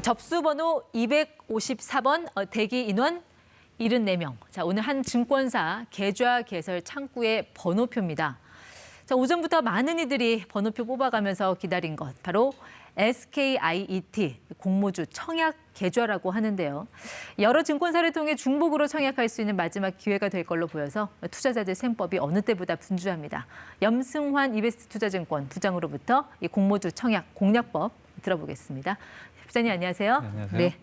접수번호 254번 대기 인원 74명. 자, 오늘 한 증권사 계좌 개설 창구의 번호표입니다. 자, 오전부터 많은 이들이 번호표 뽑아가면서 기다린 것 바로 SKIET 공모주 청약 계좌라고 하는데요. 여러 증권사를 통해 중복으로 청약할 수 있는 마지막 기회가 될 걸로 보여서 투자자들 셈법이 어느 때보다 분주합니다. 염승환 이베스트 투자증권 부장으로부터 이 공모주 청약 공략법 들어보겠습니다. 부장님 안녕하세요. 안녕하세요. 네.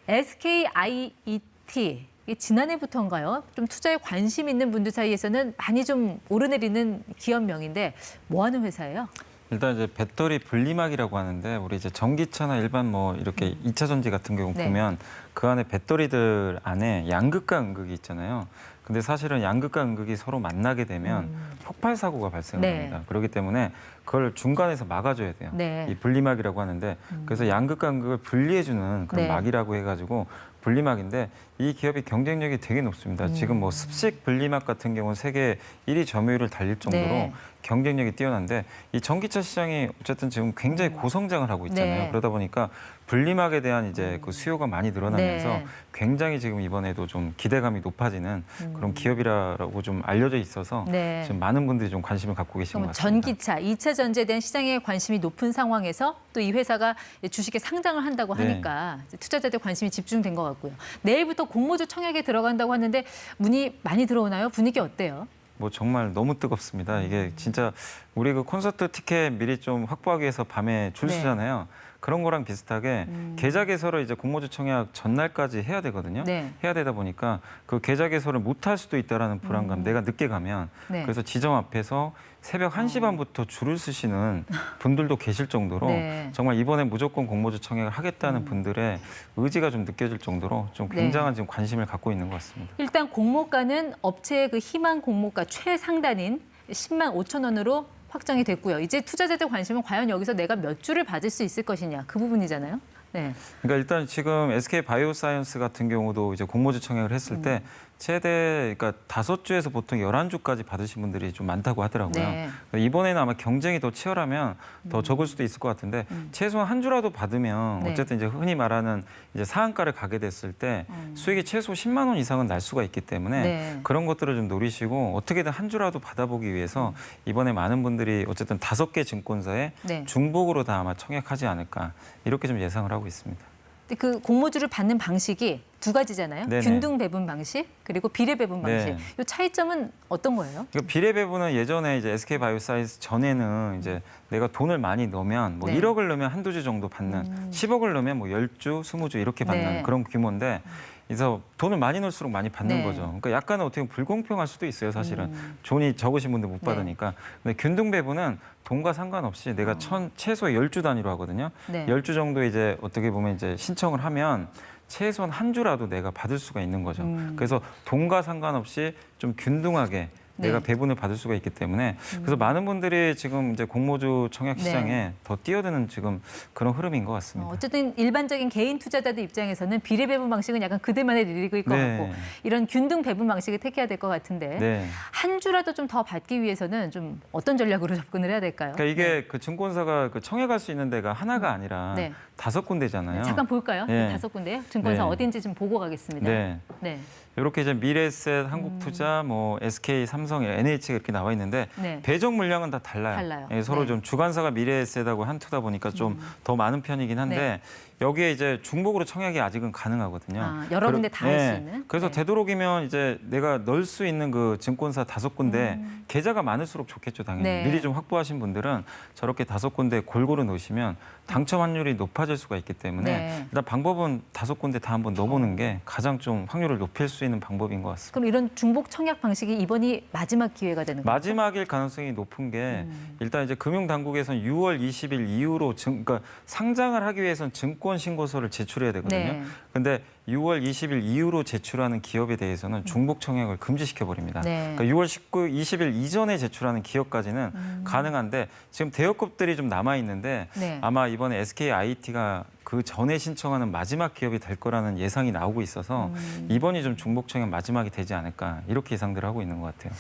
SKIET 지난해부터인가요? 좀 투자에 관심 있는 분들 사이에서는 많이 좀 오르내리는 기업명인데 뭐 하는 회사예요? 일단 이제 배터리 분리막이라고 하는데 우리 이제 전기차나 일반 뭐 이렇게 2차 전지 같은 경우 네. 보면 그 안에 배터리들 안에 양극과 음극이 있잖아요. 근데 사실은 양극과 음극이 서로 만나게 되면 폭발 사고가 발생합니다. 네. 그렇기 때문에 그걸 중간에서 막아줘야 돼요. 네. 이 분리막이라고 하는데 그래서 양극과 음극을 분리해주는 그런 네. 막이라고 해가지고 분리막인데 이 기업이 경쟁력이 되게 높습니다. 지금 뭐 습식 분리막 같은 경우는 세계 1위 점유율을 달릴 정도로 네. 경쟁력이 뛰어난데 이 전기차 시장이 어쨌든 지금 굉장히 고성장을 하고 있잖아요. 네. 그러다 보니까 분리막에 대한 이제 그 수요가 많이 늘어나면서 네. 굉장히 지금 이번에도 좀 기대감이 높아지는 그런 기업이라고 좀 알려져 있어서 네. 지금 많은 분들이 좀 관심을 갖고 계신 것 그럼 같습니다. 전기차, 2차 전지에 대한 시장에 관심이 높은 상황에서 또 이 회사가 주식에 상장을 한다고 네. 하니까 투자자들 관심이 집중된 것 같고요. 내일부터 공모주 청약에 들어간다고 하는데 문의 많이 들어오나요? 분위기 어때요? 뭐 정말 너무 뜨겁습니다. 이게 진짜 우리 그 콘서트 티켓 미리 좀 확보하기 위해서 밤에 줄 네. 서잖아요. 그런 거랑 비슷하게 계좌 개설을 이제 공모주 청약 전날까지 해야 되거든요. 네. 해야 되다 보니까 그 계좌 개설을 못 할 수도 있다라는 불안감, 내가 늦게 가면 네. 그래서 지점 앞에서 새벽 1시 반부터 줄을 서시는 분들도 계실 정도로 네. 정말 이번에 무조건 공모주 청약을 하겠다는 분들의 의지가 좀 느껴질 정도로 좀 네. 굉장한 지금 관심을 갖고 있는 것 같습니다. 일단 공모가는 업체의 그 희망 공모가 최상단인 10만 5천 원으로 확정이 됐고요. 이제 투자자들 관심은 과연 여기서 내가 몇 주를 받을 수 있을 것이냐 그 부분이잖아요. 네. 그러니까 일단 지금 SK 바이오사이언스 같은 경우도 이제 공모주 청약을 했을 때 최대 그러니까 5주에서 보통 11주까지 받으신 분들이 좀 많다고 하더라고요. 네. 이번에는 아마 경쟁이 더 치열하면 더 적을 수도 있을 것 같은데 최소한 한 주라도 받으면 네. 어쨌든 이제 흔히 말하는 이제 상한가를 가게 됐을 때 수익이 최소 10만 원 이상은 날 수가 있기 때문에 네. 그런 것들을 좀 노리시고 어떻게든 한 주라도 받아보기 위해서 이번에 많은 분들이 어쨌든 5개 증권사에 네. 중복으로 다 아마 청약하지 않을까 이렇게 좀 예상을 하고 있습니다. 그 공모주를 받는 방식이 두 가지잖아요. 네네. 균등 배분 방식 그리고 비례 배분 방식. 네. 이 차이점은 어떤 거예요? 그러니까 비례 배분은 예전에 이제 SK 바이오사이언스 전에는 이제 내가 돈을 많이 넣으면 뭐 네. 1억을 넣으면 한두 주 정도 받는 10억을 넣으면 뭐 10주, 20주 이렇게 받는 네. 그런 규모인데 그래서 돈을 많이 넣을수록 많이 받는 네. 거죠. 그러니까 약간은 어떻게 보면 불공평할 수도 있어요, 사실은. 돈이 적으신 분들 못 받으니까. 근데 균등 배분은 돈과 상관없이 내가 최소 10주 단위로 하거든요. 네. 10주 정도 이제 어떻게 보면 이제 신청을 하면 최소한 한 주라도 내가 받을 수가 있는 거죠. 그래서 돈과 상관없이 좀 균등하게 내가 네. 배분을 받을 수가 있기 때문에 그래서 많은 분들이 지금 이제 공모주 청약 시장에 네. 더 뛰어드는 지금 그런 흐름인 것 같습니다. 어쨌든 일반적인 개인 투자자들 입장에서는 비례 배분 방식은 약간 그들만의 리그일 것 네. 같고 이런 균등 배분 방식을 택해야 될 것 같은데 네. 한 주라도 좀 더 받기 위해서는 좀 어떤 전략으로 접근을 해야 될까요? 그러니까 이게 그 증권사가 그 청약할 수 있는 데가 하나가 아니라 네. 5군데잖아요. 잠깐 볼까요? 네. 5군데요. 증권사 네. 어딘지 좀 보고 가겠습니다. 네. 네. 이렇게 이제 미래에셋, 한국투자, 뭐 SK, 삼성, NH가 이렇게 나와 있는데 네. 배정 물량은 다 달라요. 달라요. 예, 서로 네. 좀 주관사가 미래에셋하고 한투다 보니까 좀 더 많은 편이긴 한데 네. 여기에 이제 중복으로 청약이 아직은 가능하거든요. 아, 여러 군데 다 할 수 있는? 그래서 네. 되도록이면 이제 내가 넣을 수 있는 그 증권사 5군데 계좌가 많을수록 좋겠죠, 당연히. 네. 미리 좀 확보하신 분들은 저렇게 5군데 골고루 넣으시면 당첨 확률이 높아질 수가 있기 때문에 네. 일단 방법은 5군데 다 한번 넣어보는 게 가장 좀 확률을 높일 수 있는 방법인 것 같습니다. 그럼 이런 중복 청약 방식이 이번이 마지막 기회가 되는 거죠? 마지막일 가능성이 높은 게 일단 이제 금융당국에서는 6월 20일 이후로 그러니까 상장을 하기 위해서는 증권 신고서를 제출해야 되거든요. 네. 근데 6월 20일 이후로 제출하는 기업에 대해서는 중복 청약을 금지시켜 버립니다. 네. 그러니까 6월 20일 이전에 제출하는 기업까지는 가능한데 지금 대여급들이 좀 남아 있는데 네. 아마 이번에 SKIET가 그 전에 신청하는 마지막 기업이 될 거라는 예상이 나오고 있어서 이번이 좀 중복 청약 마지막이 되지 않을까 이렇게 예상들을 하고 있는 것 같아요.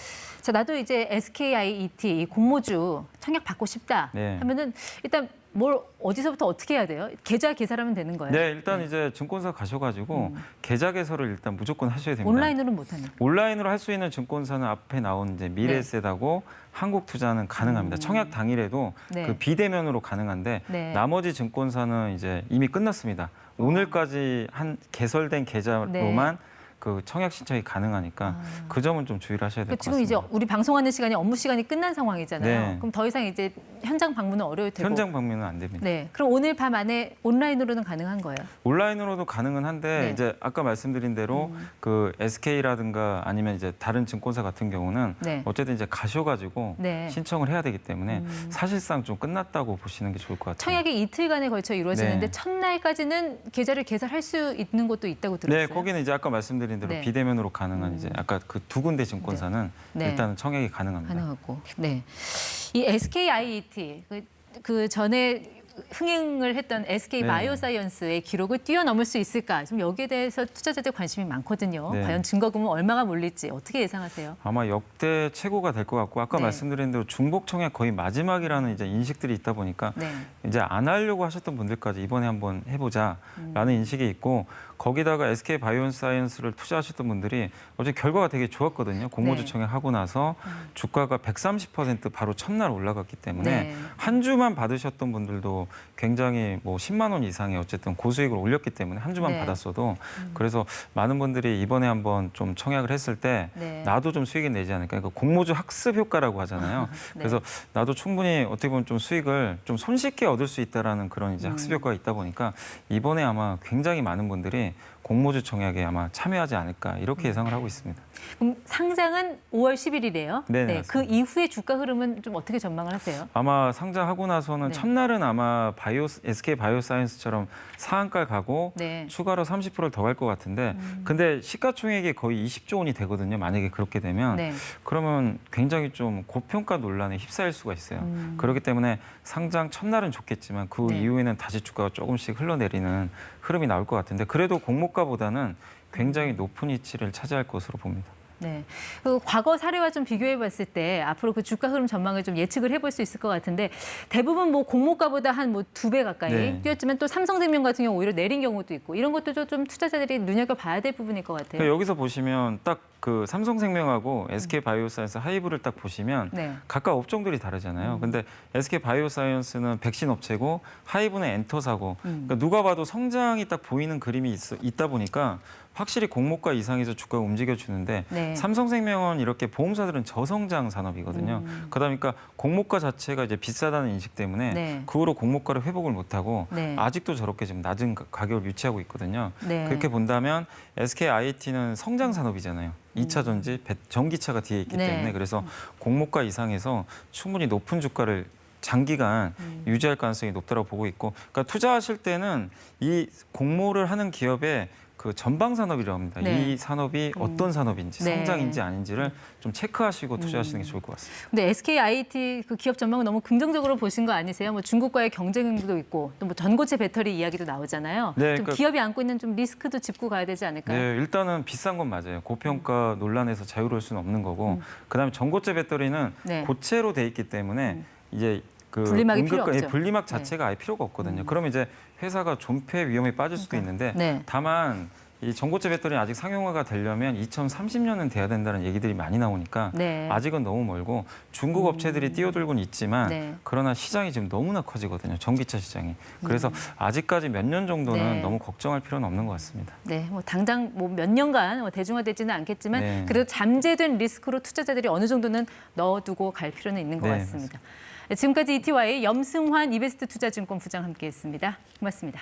자, 나도 이제 SKIET 공모주 청약 받고 싶다 네. 하면은 일단 뭘 어디서부터 어떻게 해야 돼요? 계좌 개설하면 되는 거예요? 네, 일단 이제 증권사 가셔가지고 계좌 개설을 일단 무조건 하셔야 됩니다. 온라인으로는 못하는. 온라인으로 할 수 있는 증권사는 앞에 나온 이제 미래에셋하고 한국투자는 가능합니다. 청약 당일에도 네. 그 비대면으로 가능한데 네. 나머지 증권사는 이제 이미 끝났습니다. 오늘까지 한 개설된 계좌로만 그 청약 신청이 가능하니까 그 점은 좀 주의를 하셔야 될 것 지금 같습니다. 이제 우리 방송하는 시간이 업무 시간이 끝난 상황이잖아요. 네. 그럼 더 이상 이제 현장 방문은 어려울 테고. 현장 방문은 안 됩니다. 네. 그럼 오늘 밤 안에 온라인으로는 가능한 거예요? 온라인으로도 가능은 한데 네. 이제 아까 말씀드린 대로 그 SK라든가 아니면 이제 다른 증권사 같은 경우는 네. 어쨌든 이제 가셔가지고 네. 신청을 해야 되기 때문에 사실상 좀 끝났다고 보시는 게 좋을 것 같아요. 청약이 이틀간에 걸쳐 이루어지는데 네. 첫날까지는 계좌를 개설할 수 있는 곳도 있다고 들었어요. 네, 거기는 이제 아까 말씀드린 대로 네. 비대면으로 가능한 이제 아까 그 두 군데 증권사는 네. 일단은 청약이 가능합니다. 가능하고. 네. 이 SKIET 그 전에 흥행을 했던 SK 네. 바이오사이언스의 기록을 뛰어넘을 수 있을까? 지금 여기에 대해서 투자자들 관심이 많거든요. 네. 과연 증거금은 얼마가 몰릴지 어떻게 예상하세요? 아마 역대 최고가 될 것 같고 아까 네. 말씀드린 대로 중복 청약 거의 마지막이라는 이제 인식들이 있다 보니까 네. 이제 안 하려고 하셨던 분들까지 이번에 한번 해보자라는 인식이 있고 거기다가 SK 바이오사이언스를 투자하셨던 분들이 어제 결과가 되게 좋았거든요. 공모주 네. 청약하고 나서 주가가 130% 바로 첫날 올라갔기 때문에 네. 한 주만 받으셨던 분들도 굉장히 뭐 10만 원 이상의 어쨌든 고수익을 올렸기 때문에 한 주만 네. 받았어도 그래서 많은 분들이 이번에 한번 좀 청약을 했을 때 네. 나도 좀 수익이 내지 않을까. 그러니까 공모주 학습 효과라고 하잖아요. 네. 그래서 나도 충분히 어떻게 보면 좀 수익을 좀 손쉽게 얻을 수 있다라는 그런 이제 학습 효과가 있다 보니까 이번에 아마 굉장히 많은 분들이 공모주 청약에 아마 참여하지 않을까 이렇게 예상을 하고 있습니다. 그럼 상장은 5월 10일이래요. 네, 그 맞습니다. 이후의 주가 흐름은 좀 어떻게 전망을 하세요? 아마 상장하고 나서는 네. 첫날은 아마 SK 바이오사이언스처럼 상한가 가고 네. 추가로 30%를 더 갈 것 같은데 근데 시가총액이 거의 20조 원이 되거든요. 만약에 그렇게 되면 네. 그러면 굉장히 좀 고평가 논란에 휩싸일 수가 있어요. 그렇기 때문에 상장 첫날은 좋겠지만 그 네. 이후에는 다시 주가가 조금씩 흘러내리는 흐름이 나올 것 같은데 그래도 공모가보다는 굉장히 높은 위치를 차지할 것으로 봅니다. 네. 그 과거 사례와 좀 비교해 봤을 때 앞으로 그 주가 흐름 전망을 좀 예측을 해볼 수 있을 것 같은데 대부분 뭐 공모가보다 한 뭐 2배 가까이 네. 뛰었지만 또 삼성생명 같은 경우 오히려 내린 경우도 있고 이런 것도 좀 투자자들이 눈여겨봐야 될 부분일 것 같아요. 그러니까 여기서 보시면 딱 그 삼성생명하고 SK 바이오사이언스 하이브를 딱 보시면 네. 각각 업종들이 다르잖아요. 근데 SK 바이오사이언스는 백신 업체고 하이브는 엔터사고 그러니까 누가 봐도 성장이 딱 보이는 그림이 있다 보니까 확실히 공모가 이상에서 주가가 움직여주는데 네. 삼성생명은 이렇게 보험사들은 저성장 산업이거든요. 그러다 보니까 공모가 자체가 이제 비싸다는 인식 때문에 네. 그 후로 공모가를 회복을 못하고 네. 아직도 저렇게 지금 낮은 가격을 유지하고 있거든요. 네. 그렇게 본다면 SKIT는 성장 산업이잖아요. 2차 전지, 전기차가 뒤에 있기 네. 때문에 그래서 공모가 이상에서 충분히 높은 주가를 장기간 유지할 가능성이 높다고 보고 있고 그러니까 투자하실 때는 이 공모를 하는 기업의 그 전방 산업이라고 합니다. 네. 이 산업이 어떤 산업인지 네. 성장인지 아닌지를 좀 체크하시고 투자하시는 게 좋을 것 같습니다. 근데 SKIT 그 기업 전망을 너무 긍정적으로 보신 거 아니세요? 뭐 중국과의 경쟁도 있고 또 뭐 전고체 배터리 이야기도 나오잖아요. 네, 좀 그러니까- 기업이 안고 있는 좀 리스크도 짚고 가야 되지 않을까요? 네, 일단은 비싼 건 맞아요. 고평가 논란에서 자유로울 수는 없는 거고 그다음에 전고체 배터리는 네. 고체로 돼 있기 때문에 이제 그 분리막이 필요 없죠. 분리막 자체가 아예 필요가 없거든요. 그러면 이제 회사가 존폐 위험에 빠질 수도 있는데 네. 다만 이 전고체 배터리는 아직 상용화가 되려면 2030년은 돼야 된다는 얘기들이 많이 나오니까 네. 아직은 너무 멀고 중국 업체들이 뛰어들고는 있지만 네. 그러나 시장이 지금 너무나 커지거든요. 전기차 시장이. 그래서 아직까지 몇 년 정도는 네. 너무 걱정할 필요는 없는 것 같습니다. 네, 뭐 당장 뭐 몇 년간 뭐 대중화되지는 않겠지만 네. 그래도 잠재된 리스크로 투자자들이 어느 정도는 넣어두고 갈 필요는 있는 것 네, 같습니다. 지금까지 ETY 염승환 이베스트 투자증권 부장 함께했습니다. 고맙습니다.